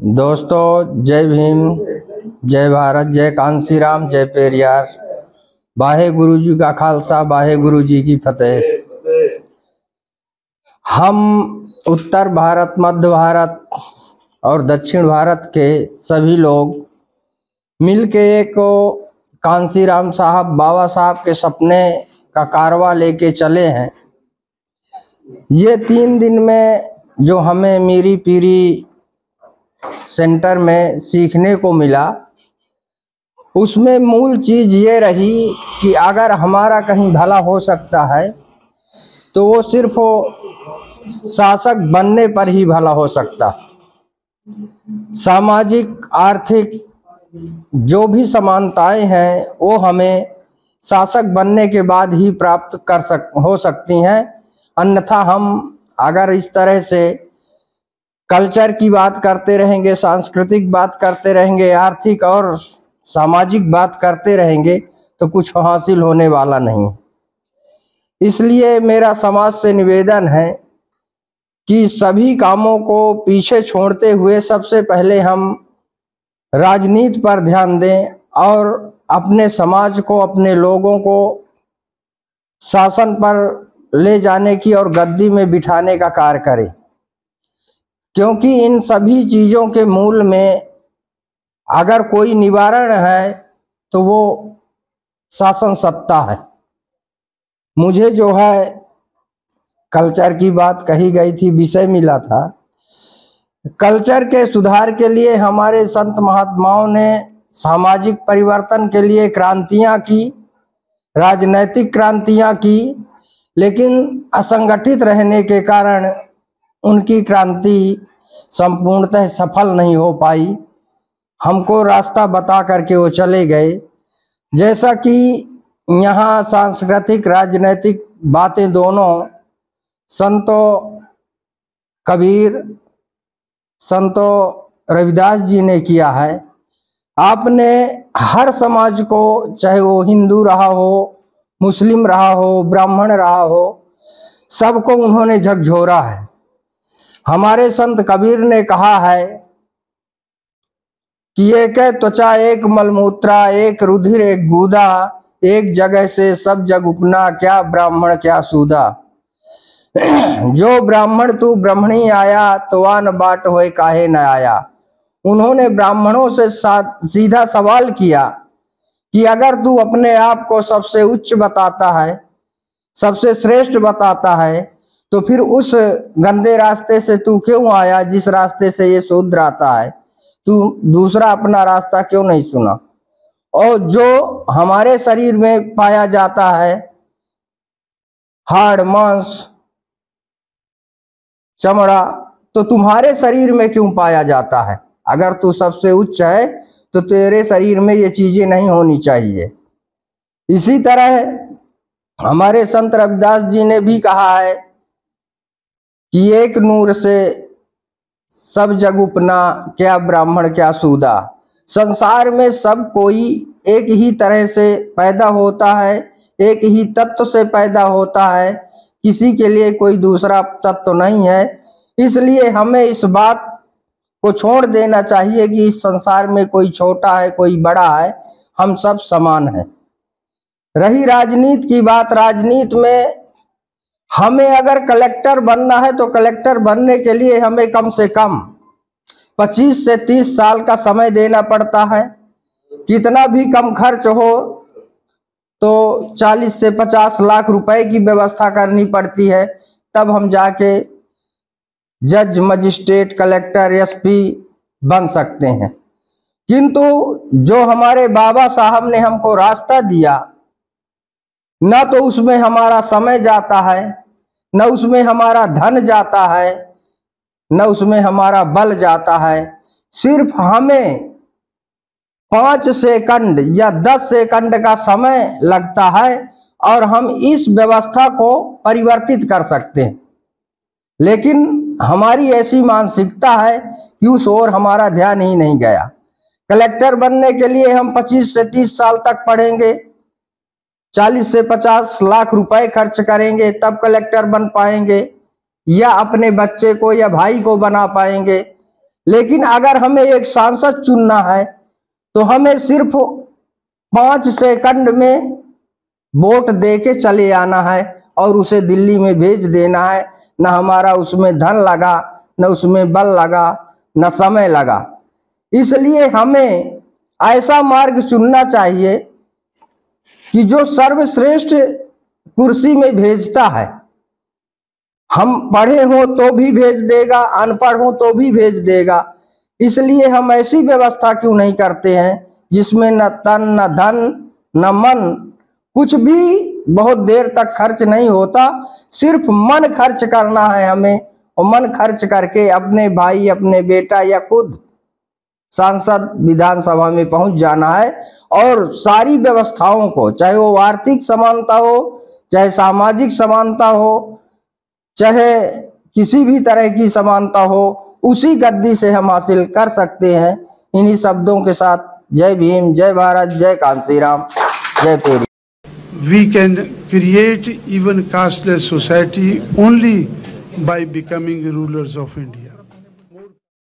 दोस्तों, जय भीम, जय भारत, जय कांसी राम, जय पेरियार। वाहे गुरु जी का खालसा, वाहे गुरु जी की फतेह। हम उत्तर भारत, मध्य भारत और दक्षिण भारत के सभी लोग मिलके एक कांसी राम साहब, बाबा साहब के सपने का कारवा लेके चले हैं। ये 3 दिन में जो हमें मीरी पीरी सेंटर में सीखने को मिला, उसमें मूल चीज़ ये रही कि अगर हमारा कहीं भला हो सकता है तो वो सिर्फ शासक बनने पर ही भला हो सकता। सामाजिक आर्थिक जो भी समानताएं हैं वो हमें शासक बनने के बाद ही प्राप्त हो सकती हैं। अन्यथा हम अगर इस तरह से कल्चर की बात करते रहेंगे, सांस्कृतिक बात करते रहेंगे, आर्थिक और सामाजिक बात करते रहेंगे तो कुछ हासिल होने वाला नहीं। इसलिए मेरा समाज से निवेदन है कि सभी कामों को पीछे छोड़ते हुए सबसे पहले हम राजनीति पर ध्यान दें और अपने समाज को, अपने लोगों को शासन पर ले जाने की और गद्दी में बिठाने का कार्य करें। क्योंकि इन सभी चीज़ों के मूल में अगर कोई निवारण है तो वो शासन सत्ता है। मुझे जो है कल्चर की बात कही गई थी, विषय मिला था। कल्चर के सुधार के लिए हमारे संत महात्माओं ने सामाजिक परिवर्तन के लिए क्रांतियां की, राजनैतिक क्रांतियां की, लेकिन असंगठित रहने के कारण उनकी क्रांति संपूर्णतः सफल नहीं हो पाई। हमको रास्ता बता करके वो चले गए। जैसा कि यहाँ सांस्कृतिक राजनैतिक बातें दोनों संतों कबीर, संतों रविदास जी ने किया है। आपने हर समाज को, चाहे वो हिंदू रहा हो, मुस्लिम रहा हो, ब्राह्मण रहा हो, सबको उन्होंने झकझोरा है। हमारे संत कबीर ने कहा है कि एक त्वचा एक मलमूत्रा, एक रुधिर एक गूदा, एक जगह से सब जग उपना, क्या ब्राह्मण क्या सूदा। जो ब्राह्मण तू ब्राह्मणी आया, तो आन बाट होए काहे न आया। उन्होंने ब्राह्मणों से सीधा सवाल किया कि अगर तू अपने आप को सबसे उच्च बताता है, सबसे श्रेष्ठ बताता है, तो फिर उस गंदे रास्ते से तू क्यों आया जिस रास्ते से ये शूद्र आता है। तू दूसरा अपना रास्ता क्यों नहीं सुना। और जो हमारे शरीर में पाया जाता है, हाड़ मांस चमड़ा, तो तुम्हारे शरीर में क्यों पाया जाता है। अगर तू सबसे उच्च है तो तेरे शरीर में ये चीजें नहीं होनी चाहिए। इसी तरह हमारे संत रविदास जी ने भी कहा है कि एक नूर से सब जग उपना, क्या ब्राह्मण क्या सूदा। संसार में सब कोई एक ही तरह से पैदा होता है, एक ही तत्व से पैदा होता है, किसी के लिए कोई दूसरा तत्व नहीं है। इसलिए हमें इस बात को छोड़ देना चाहिए कि इस संसार में कोई छोटा है, कोई बड़ा है, हम सब समान हैं। रही राजनीति की बात, राजनीति में हमें अगर कलेक्टर बनना है तो कलेक्टर बनने के लिए हमें कम से कम 25 से 30 साल का समय देना पड़ता है। कितना भी कम खर्च हो तो 40 से 50 लाख रुपए की व्यवस्था करनी पड़ती है, तब हम जाके जज, मजिस्ट्रेट, कलेक्टर, एसपी बन सकते हैं। किंतु जो हमारे बाबा साहब ने हमको रास्ता दिया, न तो उसमें हमारा समय जाता है, न उसमें हमारा धन जाता है, न उसमें हमारा बल जाता है। सिर्फ हमें 5 सेकंड या 10 सेकंड का समय लगता है और हम इस व्यवस्था को परिवर्तित कर सकते हैं। लेकिन हमारी ऐसी मानसिकता है कि उस ओर हमारा ध्यान ही नहीं गया। कलेक्टर बनने के लिए हम 25 से 30 साल तक पढ़ेंगे, 40 से 50 लाख रुपए खर्च करेंगे, तब कलेक्टर बन पाएंगे, या अपने बच्चे को या भाई को बना पाएंगे। लेकिन अगर हमें एक सांसद चुनना है तो हमें सिर्फ 5 सेकंड में वोट दे के चले आना है और उसे दिल्ली में भेज देना है। न हमारा उसमें धन लगा, न उसमें बल लगा, न समय लगा। इसलिए हमें ऐसा मार्ग चुनना चाहिए कि जो सर्वश्रेष्ठ कुर्सी में भेजता है। हम पढ़े हो तो भी भेज देगा, अनपढ़ हो तो भी भेज देगा। इसलिए हम ऐसी व्यवस्था क्यों नहीं करते हैं जिसमें न तन, न धन, न मन, कुछ भी बहुत देर तक खर्च नहीं होता। सिर्फ मन खर्च करना है हमें, और मन खर्च करके अपने भाई, अपने बेटा या खुद सांसद विधानसभा में पहुंच जाना है और सारी व्यवस्थाओं को, चाहे वो आर्थिक समानता हो, चाहे सामाजिक समानता हो, चाहे किसी भी तरह की समानता हो, उसी गद्दी से हम हासिल कर सकते हैं। इन्हीं शब्दों के साथ जय भीम, जय भारत, जय कांशीराम, जय peri. We can create even casteless society only by becoming rulers of India.